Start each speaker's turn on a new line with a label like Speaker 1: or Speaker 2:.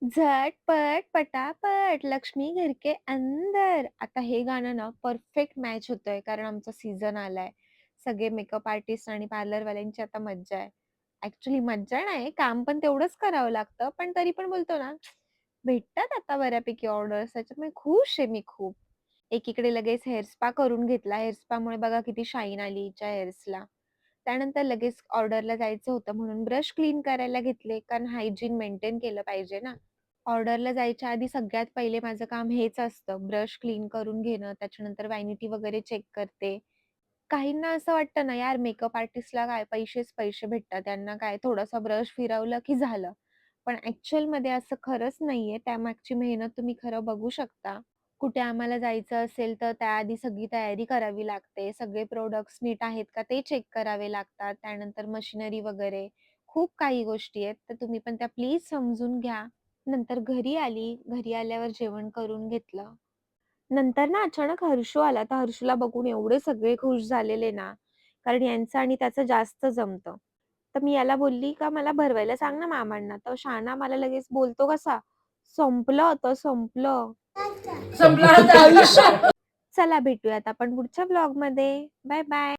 Speaker 1: झटपट, पटापट, लक्ष्मी घर के अंदर. आता हे गाणं ना परफेक्ट मॅच होतंय कारण आमचा सीझन आलाय. सगळे मेकअप आर्टिस्ट आणि पार्लरवाल्यांची आता मज्जा आहे. ॲक्चुअली मज्जा नाही, काम पण तेवढंच करावं लागतं, पण तरी पण बोलतो ना, भेटतात आता बऱ्यापैकी ऑर्डर्स. त्याच्यामुळे खुश आहे मी खूप. एकीकडे लगेच हेअर स्पा करून घेतला. हेअर स्पामुळे बघा किती शाईन आली हिच्या हेअर्सला. त्यानंतर लगेच ऑर्डरला जायचं होतं म्हणून ब्रश क्लीन करायला घेतले, कारण हायजीन मेंटेन केलं पाहिजे ना. ऑर्डरला जायच्या आधी सगळ्यात पहिले माझं काम हेच असतं, ब्रश क्लीन करून घेणं, त्याच्यानंतर व्हॅनिटी वगैरे चेक करते. काहींना असं वाटतं ना, यार मेकअप आर्टिस्टला काय पैसेच पैसे भेटतात, त्यांना काय थोडासा ब्रश फिरवलं की झालं. पण ॲक्चुअलमध्ये असं खरंच नाहीये. त्यामागची मेहनत तुम्ही खरं बघू शकता. कुठे आम्हाला जायचं असेल, तर त्याआधी सगळी तयारी करावी लागते. सगळे प्रॉडक्ट्स नीट आहेत का ते चेक करावे लागतात. त्यानंतर मशिनरी वगैरे खूप काही गोष्टी आहेत. तर तुम्ही पण त्या प्लीज समजून घ्या. नंतर घरी आली. घरी आल्यावर जेवण करून घेतलं. नंतर ना अचानक हर्षू आला. तर हर्षूला बघून एवढे सगळे खुश झालेले ना, कारण यांचं आणि त्याचं जास्त जमतं. तर मी याला बोलली का मला भरवायला सांग ना मामांना. तर शहाणा मला लगेच बोलतो कसा, "संपलं आता संपलं."
Speaker 2: संपलं आता आयुष्य.
Speaker 1: चला भेटूयात आपण पुढच्या व्लॉगमध्ये. Bye bye.